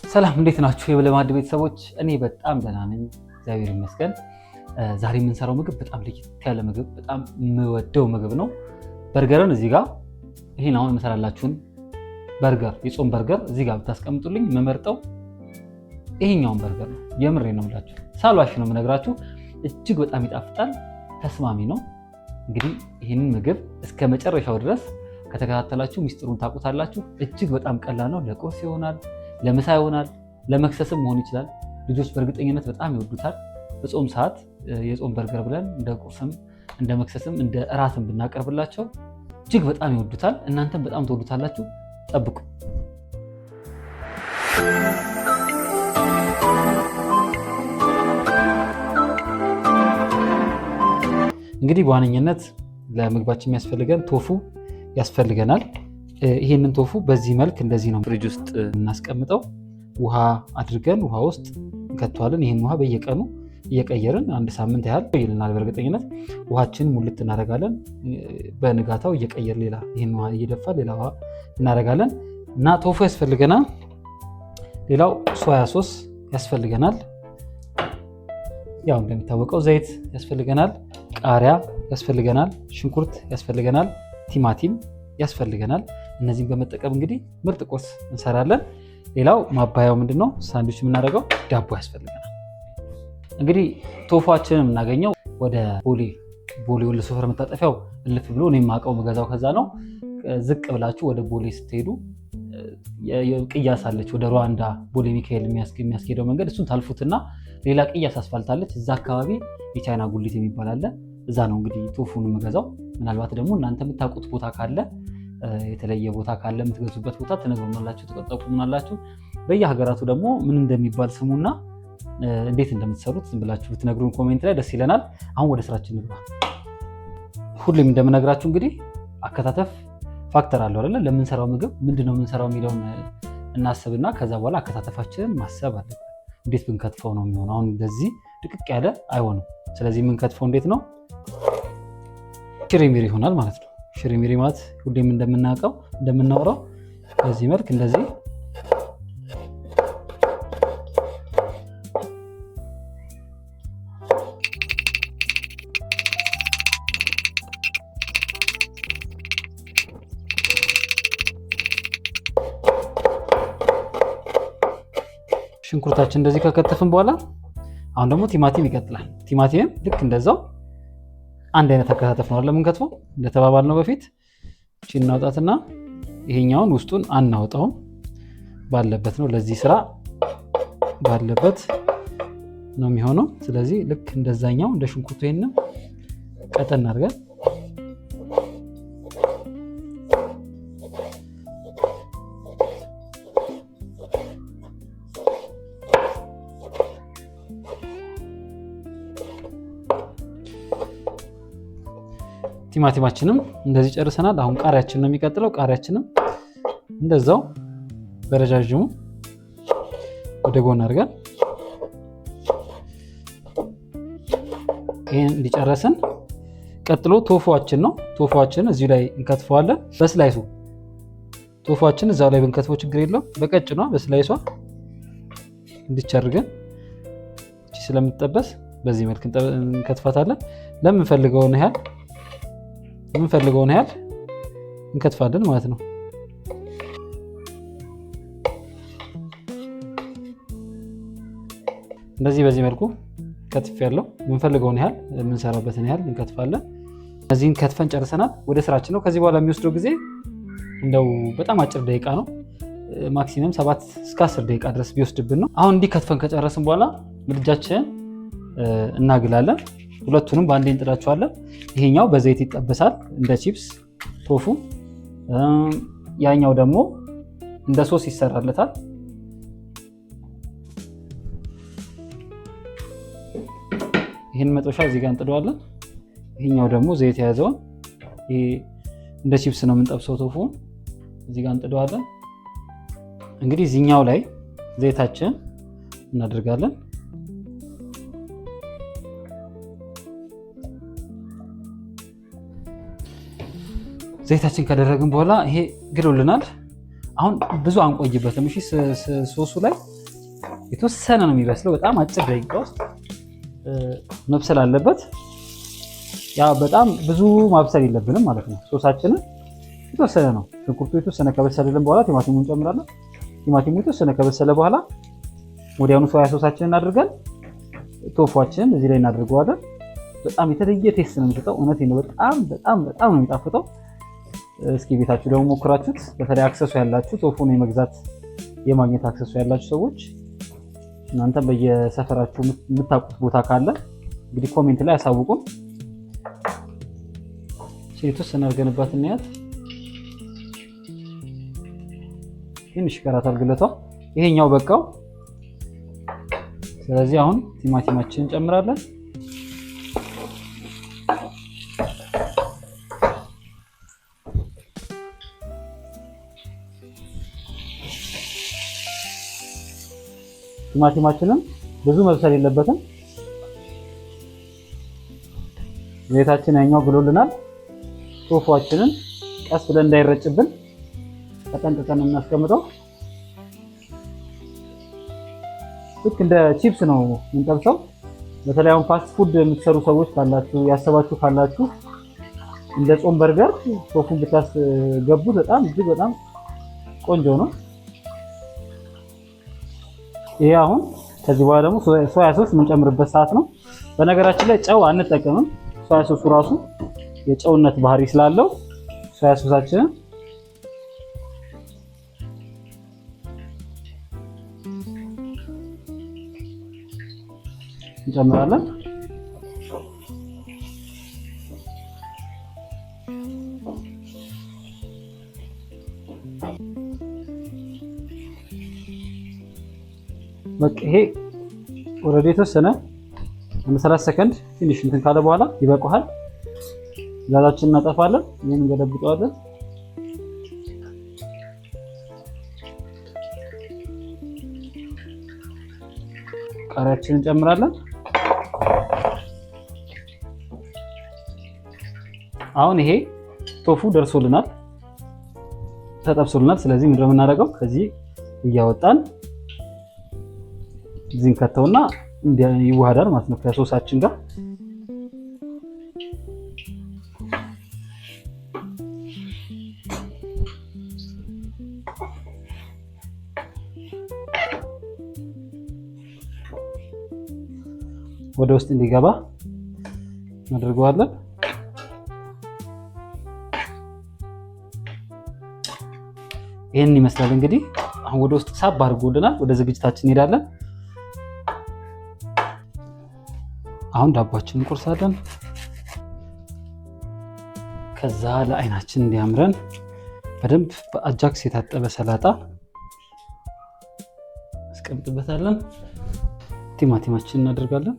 ሰላም እንዴት ናችሁ? የበለማድ ቤተሰቦች፣ እኔ በጣም ደህና ነኝ፣ እግዚአብሔር ይመስገን። ዛሬ የምንሰራው ምግብ በጣም ለየት ያለ ምግብ፣ በጣም የምወደው ምግብ ነው። በርገርን እዚህ ጋር ይሄን አሁን የምሰራላችሁን በርገር፣ የጾም በርገር እዚህ ጋር ብታስቀምጡልኝ የምመርጠው ይሄኛውን በርገር ነው። የምሬ ነው የምላችሁ፣ ሳልዋሽ ነው የምነግራችሁ። እጅግ በጣም ይጣፍጣል፣ ተስማሚ ነው። እንግዲህ ይህንን ምግብ እስከ መጨረሻው ድረስ ከተከታተላችሁ ሚስጥሩን ታውቁታላችሁ። እጅግ በጣም ቀላል ነው። ለቁርስ ይሆናል፣ ለምሳ ይሆናል፣ ለመክሰስም መሆን ይችላል። ልጆች በእርግጠኝነት በጣም ይወዱታል። በጾም ሰዓት የጾም በርገር ብለን እንደ ቁርስም እንደ መክሰስም እንደ እራትም ብናቀርብላቸው እጅግ በጣም ይወዱታል። እናንተም በጣም ትወዱታላችሁ። ጠብቁ። እንግዲህ በዋነኝነት ለምግባችን የሚያስፈልገን ቶፉ ያስፈልገናል። ይሄንን ቶፉ በዚህ መልክ እንደዚህ ነው ፍሪጅ ውስጥ እናስቀምጠው። ውሃ አድርገን ውሃ ውስጥ እንከተዋለን። ይህን ውሃ በየቀኑ እየቀየርን 1 ሳምንት ያህል ይልናል። በእርግጠኝነት ውሃችንን ሙልት እናደርጋለን። በንጋታው እየቀየር ሌላ ይህን ውሃ እየደፋ ሌላ ውሃ እናደርጋለን እና ቶፉ ያስፈልገናል። ሌላው ሶያ ሶስ ያስፈልገናል። ያው እንደሚታወቀው ዘይት ያስፈልገናል፣ ቃሪያ ያስፈልገናል፣ ሽንኩርት ያስፈልገናል፣ ቲማቲም ያስፈልገናል። እነዚህን በመጠቀም እንግዲህ ምርጥ ቁርስ እንሰራለን። ሌላው ማባያው ምንድነው? ሳንድዊች የምናደርገው ዳቦ ያስፈልገናል። እንግዲህ ቶፏችንን የምናገኘው ወደ ቦሌ ወሎ ሰፈር መታጠፊያው እልፍ ብሎ እኔ የማውቀው መገዛው ከዛ ነው። ዝቅ ብላችሁ ወደ ቦሌ ስትሄዱ ቅያስ አለች፣ ወደ ሩዋንዳ ቦሌ ሚካኤል የሚያስኬደው መንገድ፣ እሱን ታልፉትና ሌላ ቅያስ አስፋልት አለች። እዛ አካባቢ የቻይና ጉሊት የሚባል አለ። እዛ ነው እንግዲህ ቶፉን የምገዛው። ምናልባት ደግሞ እናንተ የምታውቁት ቦታ ካለ፣ የተለየ ቦታ ካለ የምትገዙበት ቦታ ትነግሩናላችሁ፣ ትጠቁሙናላችሁ። በየሀገራቱ ደግሞ ምን እንደሚባል ስሙና እንዴት እንደምትሰሩት ዝም ብላችሁ ብትነግሩን ኮሜንት ላይ ደስ ይለናል። አሁን ወደ ስራችን እንግባ። ሁሌም እንደምነግራችሁ እንግዲህ አከታተፍ ፋክተር አለው አይደለ? ለምንሰራው ምግብ ምንድነው የምንሰራው የሚለውን እናስብና ከዛ በኋላ አከታተፋችንን ማሰብ አለብን። እንዴት ብንከትፈው ነው የሚሆነው? አሁን እንደዚህ ድቅቅ ያለ አይሆንም። ስለዚህ የምንከትፈው እንዴት ነው? ሽሪሚሪ ይሆናል ማለት ነው። ሽሪሚሪ ማለት ሁሌም እንደምናወራው በዚህ መልክ እንደዚህ ሽንኩርታችን እንደዚህ ከከተፍን በኋላ አሁን ደግሞ ቲማቲም ይቀጥላል። ቲማቲምም ልክ እንደዛው አንድ አይነት አከታተፍ ነው ለምንከትፈው። እንደተባባልነው በፊት እቺ እናውጣትና ይሄኛውን ውስጡን አናውጣውም፣ ባለበት ነው። ለዚህ ስራ ባለበት ነው የሚሆነው። ስለዚህ ልክ እንደዛኛው እንደ ሽንኩርቱ ይሄንን ቀጠን አድርገን ቲማቲማችንም እንደዚህ ጨርሰናል። አሁን ቃሪያችን ነው የሚቀጥለው። ቃሪያችንም እንደዛው በረጃጅሙ ወደ ጎን አድርገን ይሄን እንዲጨረስን፣ ቀጥሎ ቶፉዋችን ነው። ቶፉዋችን እዚሁ ላይ እንከትፈዋለን በስላይሱ። ቶፉዋችን እዛው ላይ ብንከትፈው ችግር የለውም። በቀጭኗ በስላይሷ እንዲቻርገን እቺ ስለምትጠበስ በዚህ መልክ እንከትፋታለን። ለምንፈልገውን ያህል እንከትፋለን ማለት ነው። እንደዚህ በዚህ መልኩ ከትፍ ያለው የምንፈልገውን ያህል የምንሰራበትን ያህል እንከትፋለን። እነዚህን ከትፈን ጨርሰናል። ወደ ስራችን ነው። ከዚህ በኋላ የሚወስደው ጊዜ እንደው በጣም አጭር ደቂቃ ነው። ማክሲመም 7 እስከ 10 ደቂቃ ድረስ ቢወስድብን ነው። አሁን እንዲህ ከትፈን ከጨረስን በኋላ ምድጃችንን እናግላለን። ሁለቱንም በአንዴ እንጥዳቸዋለን። ይሄኛው በዘይት ይጠበሳል እንደ ቺፕስ ቶፉ፣ ያኛው ደግሞ እንደ ሶስ ይሰራለታል። ይሄን መጥበሻ እዚህ ጋር እንጥደዋለን። ይሄኛው ደግሞ ዘይት የያዘውን ይሄ እንደ ቺፕስ ነው የምንጠብሰው። ቶፉን እዚህ ጋር እንጥደዋለን። እንግዲህ እዚህኛው ላይ ዘይታችን እናደርጋለን። ዘይታችን ከደረግን በኋላ ይሄ ግሎልናል። አሁን ብዙ አንቆይበትም። እሺ ሶሱ ላይ የተወሰነ ነው የሚበስለው። በጣም አጭር ደቂቃ ውስጥ መብሰል አለበት። ያ በጣም ብዙ ማብሰል የለብንም ማለት ነው። ሶሳችንን የተወሰነ ነው። ሽንኩርቱ የተወሰነ ከበሰለልን በኋላ ቲማቲሙን እንጨምራለን። ቲማቲሙ የተወሰነ ከበሰለ በኋላ ወዲያውኑ ሶያ ሶሳችንን አድርገን ቶፏችንን እዚህ ላይ እናድርገዋለን። በጣም የተለየ ቴስት ነው የሚሰጠው። እውነቴን ነው። በጣም ነው የሚጣፍጠው። እስኪ ቤታችሁ ደግሞ ሞክራችሁት። በተለይ አክሰሱ ያላችሁ ቶፉን የማግኘት አክሰሱ ያላችሁ ሰዎች እናንተ በየሰፈራችሁ የምታውቁት ቦታ ካለ እንግዲህ ኮሜንት ላይ ያሳውቁን። የተወሰነ አድርገንባት እናያት። ትንሽ ይቀራታል ግለቷ። ይሄኛው በቃው። ስለዚህ አሁን ቲማቲማችንን እንጨምራለን። ቲማቲማችንን ብዙ መብሰል የለበትም። ዘይታችን ያኛው ብሎልናል። ቶፏችንን ቀስ ብለን እንዳይረጭብን ተጠንቅቀን እናስቀምጠው። ልክ እንደ ቺፕስ ነው የምንጠብሰው። በተለይ አሁን ፋስት ፉድ የምትሰሩ ሰዎች ካላችሁ ያሰባችሁ ካላችሁ እንደ ጾም በርገር ቶፉን ብታስገቡት በጣም እጅግ በጣም ቆንጆ ነው። ይሄ አሁን ከዚህ በኋላ ደግሞ ሶያ ሶስ የምንጨምርበት ሰዓት ነው። በነገራችን ላይ ጨው አንጠቀምም። ሶያ ሶሱ ራሱ የጨውነት ባህሪ ስላለው ሶያ ሶሳችንን እንጨምራለን። በቃ ይሄ ኦልሬዲ የተወሰነ 30 ሰከንድ ትንሽ እንትን ካለ በኋላ ይበቃዋል። ጋዛችንን እናጠፋለን። ይሄን እንገለብጠዋለን። ቃሪያችንን እንጨምራለን። አሁን ይሄ ቶፉ ደርሶልናል፣ ተጠብሶልናል። ስለዚህ ምንድን ነው የምናደርገው? ከዚህ እያወጣን እዚህን ከተውና ይዋሃዳል ማለት ነው ከሶሳችን ጋር። ወደ ውስጥ እንዲገባ እናደርገዋለን። ይሄን ይመስላል እንግዲህ። አሁን ወደ ውስጥ ሳብ አድርጎልናል። ወደ ዝግጅታችን እንሄዳለን። አሁን ዳቦአችንን እንቆርሳለን። ከዛ ለአይናችን እንዲያምረን በደንብ በአጃክስ የታጠበ ሰላጣ አስቀምጥበታለን። ቲማቲማችንን እናደርጋለን።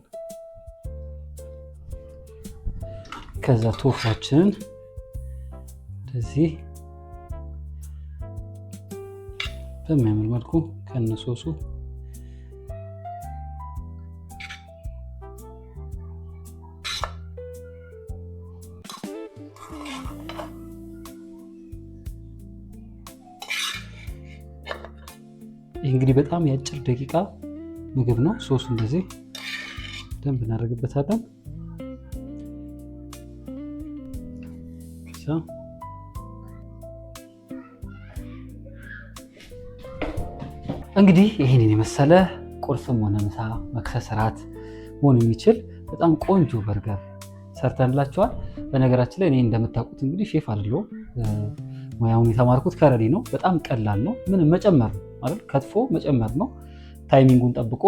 ከዛ ቶፋችንን እንደዚህ በሚያምር መልኩ ከነሶሱ ይህ እንግዲህ በጣም የአጭር ደቂቃ ምግብ ነው። ሶሱ እንደዚህ ደንብ እናደርግበታለን። እንግዲህ ይሄንን የመሰለ ቁርስም ሆነ ምሳ፣ መክሰስ፣ ራት መሆን የሚችል በጣም ቆንጆ በርገር ሰርተንላችኋል። በነገራችን ላይ እኔ እንደምታውቁት እንግዲህ ሼፍ አይደለሁም። ሙያውን የተማርኩት ከረዲ ነው። በጣም ቀላል ነው። ምንም መጨመር ነው አይደል? ከትፎ መጨመር ነው። ታይሚንጉን ጠብቆ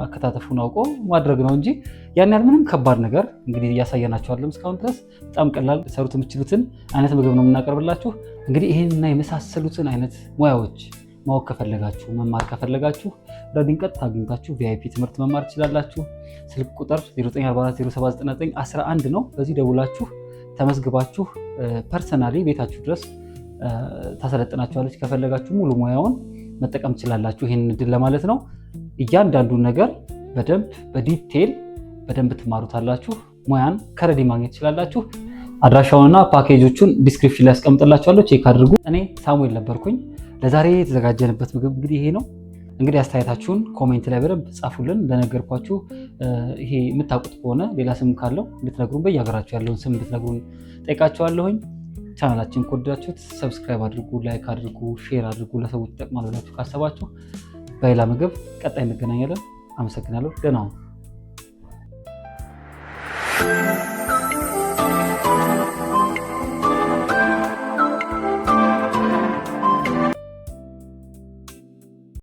አከታተፉን አውቆ ማድረግ ነው እንጂ ያን ያህል ምንም ከባድ ነገር እንግዲህ እያሳየናችኋለሁ እስካሁን ድረስ። በጣም ቀላል ሰሩት የምትችሉትን አይነት ምግብ ነው የምናቀርብላችሁ። እንግዲህ ይህንና የመሳሰሉትን አይነት ሙያዎች ማወቅ ከፈለጋችሁ መማር ከፈለጋችሁ ረዲን ቀጥታ አግኝታችሁ ቪአይፒ ትምህርት መማር ትችላላችሁ። ስልክ ቁጥር 0944079911 ነው። በዚህ ደውላችሁ ተመዝግባችሁ ፐርሰናሊ ቤታችሁ ድረስ ታሰለጥናችኋለች። ከፈለጋችሁ ሙሉ ሙያውን መጠቀም ትችላላችሁ። ይህን እድል ለማለት ነው። እያንዳንዱን ነገር በደንብ በዲቴል በደንብ ትማሩታላችሁ። ሙያን ከረዲ ማግኘት ትችላላችሁ። አድራሻውንና ፓኬጆቹን ዲስክሪፕሽን ላይ አስቀምጥላችኋለሁ። ቼክ አድርጉ። እኔ ሳሙኤል ነበርኩኝ። ለዛሬ የተዘጋጀንበት ምግብ እንግዲህ ይሄ ነው። እንግዲህ አስተያየታችሁን ኮሜንት ላይ በደንብ ጻፉልን። እንደነገርኳችሁ ይሄ የምታውቁት ከሆነ ሌላ ስም ካለው እንድትነግሩን፣ በየሀገራችሁ ያለውን ስም እንድትነግሩን ጠይቃችኋለሁኝ። ቻናላችን ከወደዳችሁት ሰብስክራይብ አድርጉ፣ ላይክ አድርጉ፣ ሼር አድርጉ። ለሰዎች ይጠቅማል ብላችሁ ካሰባችሁ በሌላ ምግብ ቀጣይ እንገናኛለን። አመሰግናለሁ። ደህና ሁኑ።